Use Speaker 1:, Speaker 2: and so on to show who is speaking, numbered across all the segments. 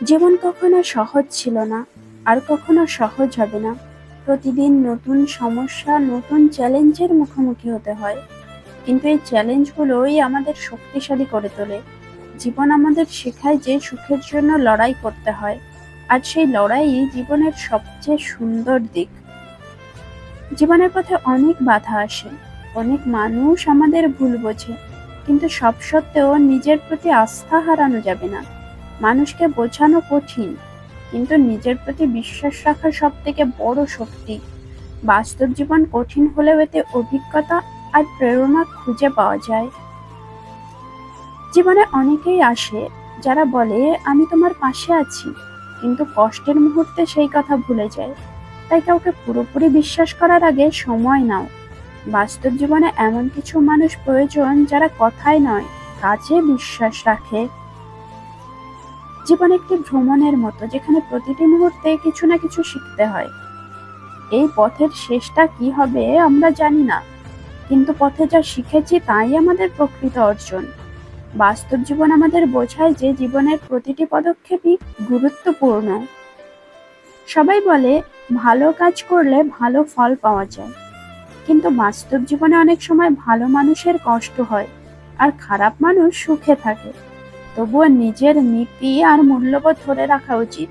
Speaker 1: জীবন কখনো সহজ ছিল না, আর কখনো সহজ হবে না। প্রতিদিন নতুন সমস্যা, নতুন চ্যালেঞ্জের মুখোমুখি হতে হয়। কিন্তু এই চ্যালেঞ্জগুলোই আমাদের শক্তিশালী করে তোলে। জীবন আমাদের শেখায় যে সুখের জন্য লড়াই করতে হয়, আর সেই লড়াইই জীবনের সবচেয়ে সুন্দর দিক। জীবনের পথে অনেক বাধা আসে, অনেক মানুষ আমাদের ভুল বোঝে, কিন্তু সব সত্ত্বেও নিজের প্রতি আস্থা হারানো যাবে না। মানুষকে বোঝানো কঠিন, কিন্তু নিজের প্রতি বিশ্বাস রাখা সব থেকে বড় শক্তি। বাস্তব জীবন কঠিন হলেও এতে অভিজ্ঞতা আর প্রেরণা খুঁজে পাওয়া যায়। জীবনে অনেকেই আসে যারা বলে, আমি তোমার পাশে আছি, কিন্তু কষ্টের মুহূর্তে সেই কথা ভুলে যায়। তাই কাউকে পুরোপুরি বিশ্বাস করার আগে সময় নাও। বাস্তব জীবনে এমন কিছু মানুষ প্রয়োজন যারা কথায় নয়, কাজে বিশ্বাস রাখে। জীবন একটি ভ্রমণের মতো, যেখানে প্রতিটি মুহূর্তে কিছু না কিছু শিখতে হয়। এই পথের শেষটা কি হবে আমরা জানি না, কিন্তু পথে যা শিখেছি তাই আমাদের প্রকৃত অর্জন। বাস্তব জীবন আমাদের বোঝায় যে জীবনের প্রতিটি পদক্ষেপই গুরুত্বপূর্ণ। সবাই বলে ভালো কাজ করলে ভালো ফল পাওয়া যায়, কিন্তু বাস্তব জীবনে অনেক সময় ভালো মানুষের কষ্ট হয়, আর খারাপ মানুষ সুখে থাকে। তবুও নিজের নীতি আর মূল্যবোধ ধরে রাখা উচিত,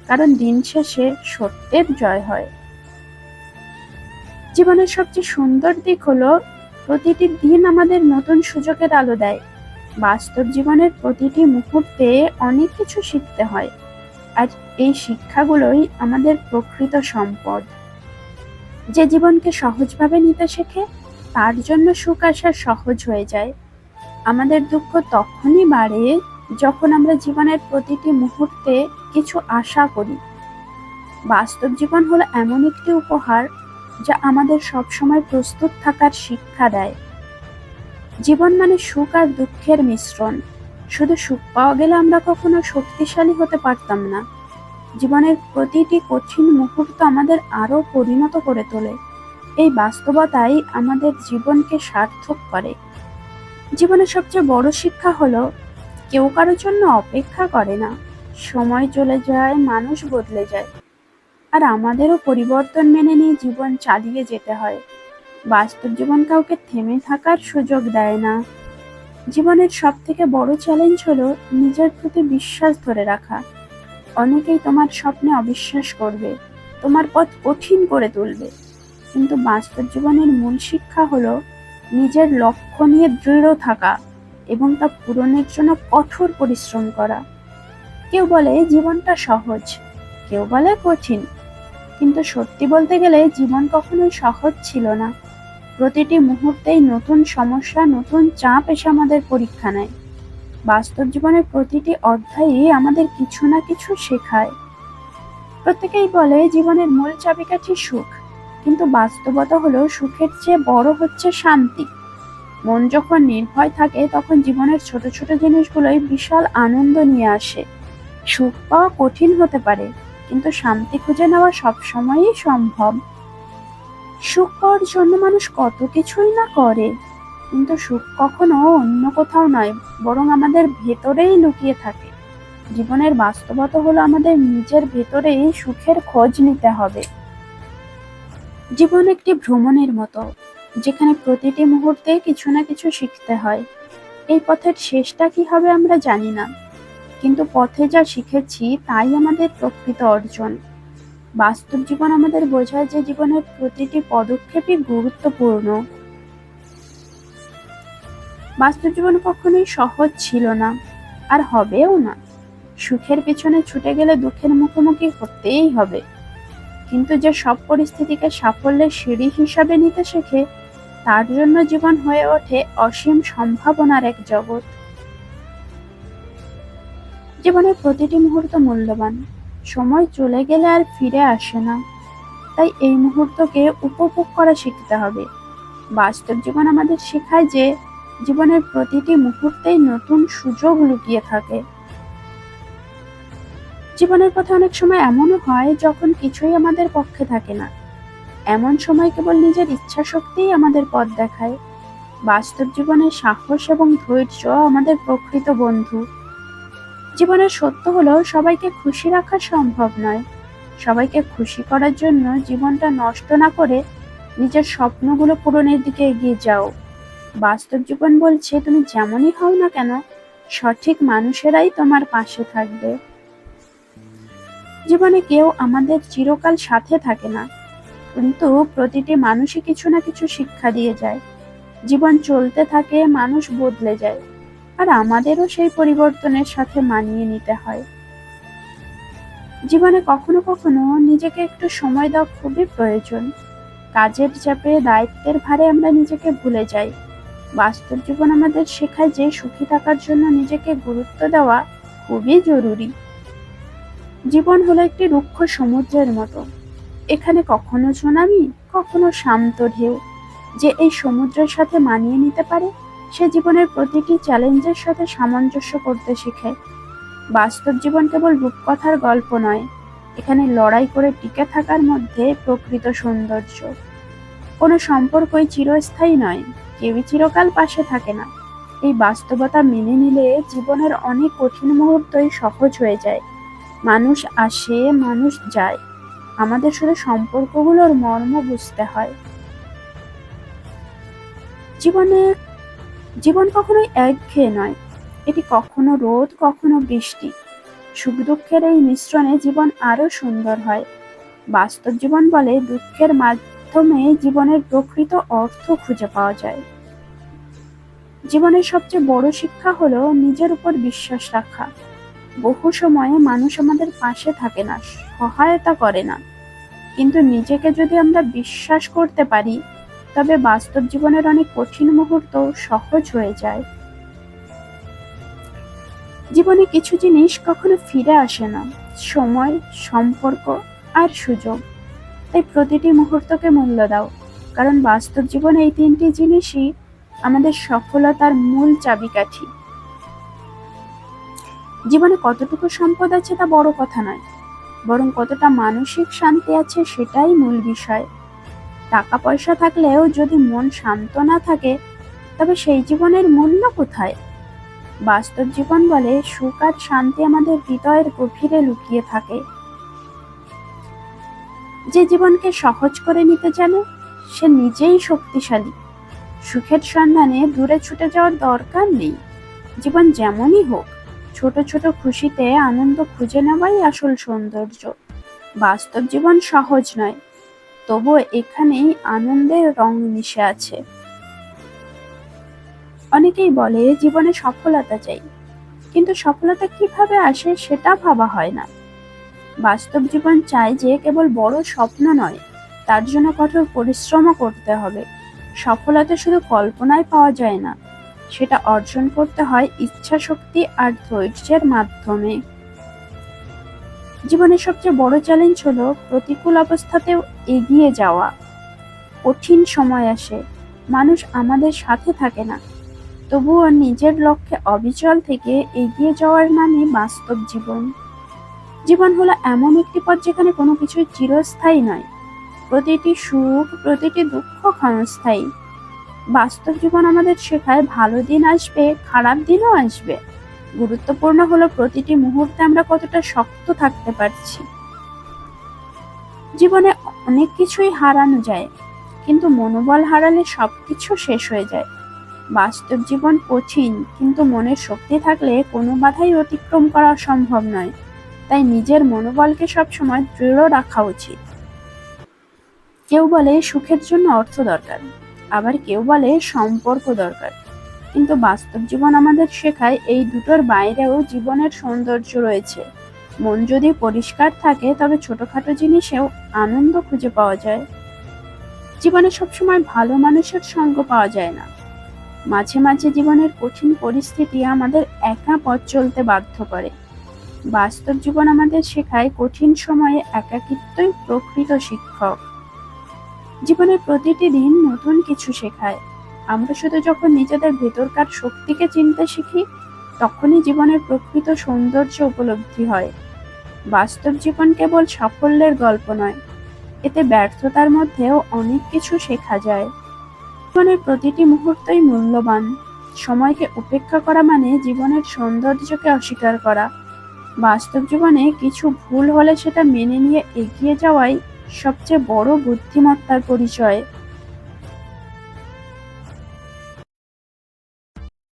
Speaker 1: কারণ দিন শেষে সত্যের জয় হয়। জীবনের সবচেয়ে সুন্দর দিক হলো প্রতিটি দিন আমাদের নতুন সুযোগের আলো দেয়। বাস্তব জীবনের প্রতিটি মুহূর্তে অনেক কিছু শিখতে হয়, আর এই শিক্ষাগুলোই আমাদের প্রকৃত সম্পদ। যে জীবনকে সহজভাবে নিতে শেখে, তার জন্য সুখ আসা সহজ হয়ে যায়। আমাদের দুঃখ তখনই বাড়ে যখন আমরা জীবনের প্রতিটি মুহূর্তে কিছু আশা করি। বাস্তব জীবন হলো এমন একটি উপহার যা আমাদের সবসময় প্রস্তুত থাকার শিক্ষা দেয়। জীবন মানে সুখ আর দুঃখের মিশ্রণ। শুধু সুখ পাওয়া গেলে আমরা কখনো শক্তিশালী হতে পারতাম না। জীবনের প্রতিটি কঠিন মুহূর্ত আমাদের আরো পরিণত করে তোলে। এই বাস্তবতাই আমাদের জীবনকে সার্থক করে। জীবনের সবচেয়ে বড় শিক্ষা হলো, কেউ কারোর জন্য অপেক্ষা করে না। সময় চলে যায়, মানুষ বদলে যায়, আর আমাদেরও পরিবর্তন মেনে নিয়ে জীবন চালিয়ে যেতে হয়। বাস্তব জীবন কাউকে থেমে থাকার সুযোগ দেয় না। জীবনের সব থেকে বড় চ্যালেঞ্জ হলো নিজের প্রতি বিশ্বাস ধরে রাখা। অনেকেই তোমার স্বপ্নে অবিশ্বাস করবে, তোমার পথ কঠিন করে তুলবে, কিন্তু বাস্তব জীবনের মূল শিক্ষা হলো নিজের লক্ষ্য নিয়ে দৃঢ় থাকা এবং তা পূরণের জন্য কঠোর পরিশ্রম করা। কেউ বলে জীবনটা সহজ, কেউ বলে কঠিন, কিন্তু সত্যি বলতে গেলে জীবন কখনোই সহজ ছিল না। প্রতিটি মুহূর্তেই নতুন সমস্যা, নতুন চাপ এসে আমাদের পরীক্ষা নেয়। বাস্তব জীবনের প্রতিটি অধ্যায়ই আমাদের কিছু না কিছু শেখায়। প্রত্যেকেই বলে জীবনের মূল চাবিকাঠি সুখ, কিন্তু বাস্তবতা হলো সুখের চেয়ে বড় হচ্ছে শান্তি। মন যখন নির্ভয় থাকে, তখন জীবনের ছোট ছোট জিনিসগুলোই বিশাল আনন্দ নিয়ে আসে। সুখ পাওয়া কঠিন হতে পারে, কিন্তু শান্তি খুঁজে নেওয়া সবসময়ই সম্ভব। সুখ পাওয়ার জন্য মানুষ কত কিছুই না করে, কিন্তু সুখ কখনো অন্য কোথাও নয়, বরং আমাদের ভেতরেই লুকিয়ে থাকে। জীবনের বাস্তবতা হলো আমাদের নিজের ভেতরেই সুখের খোঁজ নিতে হবে। জীবন একটি ভ্রমণের মতো, যেখানে প্রতিটি মুহূর্তে কিছু না কিছু শিখতে হয়। এই পথের শেষটা কি হবে আমরা জানি না, কিন্তু পথে যা শিখেছি তাই আমাদের প্রকৃত অর্জন। বাস্তব জীবন আমাদের বোঝায় যে জীবনের প্রতিটি পদক্ষেপই গুরুত্বপূর্ণ। বাস্তব জীবন কখনোই সহজ ছিল না, আর হবেও না। সুখের পিছনে ছুটে গেলে দুঃখের মুখোমুখি হতেই হবে, কিন্তু যে সব পরিস্থিতিকে সাফল্যের সিঁড়ি হিসাবে নিতে শেখে, তার জন্য জীবন হয়ে ওঠে অসীম সম্ভাবনার এক জগৎ। জীবনের প্রতিটি মুহূর্ত মূল্যবান। সময় চলে গেলে আর ফিরে আসে না, তাই এই মুহূর্তকে উপভোগ করা শিখতে হবে। বাস্তব জীবন আমাদের শেখায় যে জীবনের প্রতিটি মুহূর্তেই নতুন সুযোগ লুকিয়ে থাকে। জীবনের পথে অনেক সময় এমনও হয় যখন কিছুই আমাদের পক্ষে থাকে না। এমন সময় কেবল নিজের ইচ্ছা শক্তিই আমাদের পথ দেখায়। বাস্তব জীবনে সাহস এবং ধৈর্য আমাদের প্রকৃত বন্ধু। জীবনের সত্য হলো সবাইকে খুশি রাখা সম্ভব নয়। সবাইকে খুশি করার জন্য জীবনটা নষ্ট না করে নিজের স্বপ্নগুলো পূরণের দিকে এগিয়ে যাও। বাস্তব জীবন বলছে তুমি যেমনই হও না কেন, সঠিক মানুষেরাই তোমার পাশে থাকবে। জীবনে কেউ আমাদের চিরকাল সাথে থাকে না, কিন্তু প্রতিটি মানুষই কিছু না কিছু শিক্ষা দিয়ে যায়। জীবন চলতে থাকে, মানুষ বদলে যায়, আর আমাদেরও সেই পরিবর্তনের সাথে মানিয়ে নিতে হয়। জীবনে কখনো কখনো নিজেকে একটু সময় দেওয়া খুবই প্রয়োজন। কাজের চাপে, দায়িত্বের ভারে আমরা নিজেকে ভুলে যাই। বাস্তব জীবন আমাদের শেখায় যে সুখী থাকার জন্য নিজেকে গুরুত্ব দেওয়া খুবই জরুরি। জীবন হলো একটি রুক্ষ সমুদ্রের মতো। এখানে কখনো সুনামি, কখনো শান্ত ঢেউ। যে এই সমুদ্রের সাথে মানিয়ে নিতে পারে, সে জীবনের প্রতিটি চ্যালেঞ্জের সাথে সামঞ্জস্য করতে শেখে। বাস্তব জীবন কেবল রূপকথার গল্প নয়, এখানে লড়াই করে টিকে থাকার মধ্যে প্রকৃত সৌন্দর্য। কোনো সম্পর্কই চিরস্থায়ী নয়, কেউই চিরকাল পাশে থাকে না। এই বাস্তবতা মেনে নিলে জীবনের অনেক কঠিন মুহূর্তই সহজ হয়ে যায়। মানুষ আসে, মানুষ যায়, আমাদের শুধু সম্পর্কগুলোর মর্ম বুঝতে হয়। জীবনে জীবন কখনোই একঘেয়ে নয়, এটি কখনো রোদ, কখনো বৃষ্টি। সুখ দুঃখের এই মিশ্রণে জীবন আরো সুন্দর হয়। বাস্তব জীবন বলে দুঃখের মাধ্যমে জীবনের প্রকৃত অর্থ খুঁজে পাওয়া যায়। জীবনের সবচেয়ে বড় শিক্ষা হলো নিজের উপর বিশ্বাস রাখা। বহু সময়ে মানুষ আমাদের পাশে থাকে না, সহায়তা করে না, কিন্তু নিজেকে যদি আমরা বিশ্বাস করতে পারি, তবে বাস্তব জীবনের অনেক কঠিন মুহূর্ত সহজ হয়ে যায়। জীবনে কিছু জিনিস কখনো ফিরে আসে না, সময়, সম্পর্ক আর সুযোগ। তাই প্রতিটি মুহূর্তকে মূল্য দাও, কারণ বাস্তব জীবনে এই তিনটি জিনিসই আমাদের সফলতার মূল চাবিকাঠি। জীবনে কতটুকু সম্পদ আছে তা বড় কথা নয়, বরং কতটা মানসিক শান্তি আছে সেটাই মূল বিষয়। টাকা পয়সা থাকলেও যদি মন শান্ত না থাকে, তবে সেই জীবনের মূল্য কোথায়? বাস্তব জীবন বলে সুখ আর শান্তি আমাদের হৃদয়ের গভীরে লুকিয়ে থাকে। যে জীবনকে সহজ করে নিতে জানে, সে নিজেই শক্তিশালী। সুখের সন্ধানে দূরে ছুটে যাওয়ার দরকার নেই। জীবন যেমনই হোক, ছোট ছোট খুশিতে আনন্দ খুঁজে নেওয়াই আসল সৌন্দর্য। বাস্তব জীবন সহজ নয়, তবুও এখানেই আনন্দের রং মিশে আছে। অনেকেই বলে জীবনে সফলতা চাই, কিন্তু সফলতা কিভাবে আসে সেটা ভাবা হয় না। বাস্তব জীবন চায় যে কেবল বড় স্বপ্ন নয়, তার জন্য কঠোর পরিশ্রমও করতে হবে। সফলতা শুধু কল্পনায় পাওয়া যায় না, সেটা অর্জন করতে হয় ইচ্ছা শক্তি আর ধৈর্যের মাধ্যমে। জীবনের সবচেয়ে বড় চ্যালেঞ্জ হলো প্রতিকূল অবস্থাতেও এগিয়ে যাওয়া। কঠিন সময় আসে, মানুষ আমাদের সাথে থাকে না, তবুও নিজের লক্ষ্যে অবিচল থেকে এগিয়ে যাওয়ার নামই বাস্তব জীবন। জীবন হলো এমন একটি পথ যেখানে কোনো কিছুই চিরস্থায়ী নয়। প্রতিটি সুখ, প্রতিটি দুঃখ ক্ষণস্থায়ী। বাস্তব জীবন আমাদের শেখায় ভালো দিন আসবে, খারাপ দিনও আসবে। গুরুত্বপূর্ণ হলো প্রতিটি মুহূর্তে আমরা কতটা শক্ত থাকতে পারছি। জীবনে অনেক কিছুই হারানো যায়, কিন্তু মনোবল হারালে সবকিছু শেষ হয়ে যায়। বাস্তব জীবন কঠিন, কিন্তু মনের শক্তি থাকলে কোনো বাধাই অতিক্রম করা সম্ভব নয়। তাই নিজের মনোবলকে সবসময় দৃঢ় রাখা উচিত। কেউ বলে সুখের জন্য অর্থ দরকার, আবার কেউ বলে সম্পর্ক দরকার, কিন্তু বাস্তব জীবন আমাদের শেখায় এই দুটোর বাইরেও জীবনের সৌন্দর্য রয়েছে। মন যদি পরিষ্কার থাকে, তবে ছোটখাটো জিনিসেও আনন্দ খুঁজে পাওয়া যায়। জীবনে সবসময় ভালো মানুষের সঙ্গ পাওয়া যায় না। মাঝে মাঝে জীবনের কঠিন পরিস্থিতি আমাদের একা পথ চলতে বাধ্য করে। বাস্তব জীবন আমাদের শেখায় কঠিন সময়ে একাকিত্বই প্রকৃত শিক্ষক। জীবনের প্রতিটি দিন নতুন কিছু শেখায়। আমরা শুধু যখন নিজেদের ভেতরকার শক্তিকে চিনতে শিখি, তখনই জীবনের প্রকৃত সৌন্দর্য উপলব্ধি হয়। বাস্তব জীবন কেবল সাফল্যের গল্প নয়, এতে ব্যর্থতার মধ্যেও অনেক কিছু শেখা যায়। জীবনের প্রতিটি মুহূর্তই মূল্যবান। সময়কে উপেক্ষা করা মানে জীবনের সৌন্দর্যকে অস্বীকার করা। বাস্তব জীবনে কিছু ভুল হলে সেটা মেনে নিয়ে এগিয়ে যাওয়াই সবচেয়ে বড় বুদ্ধিমত্তার পরিচয়।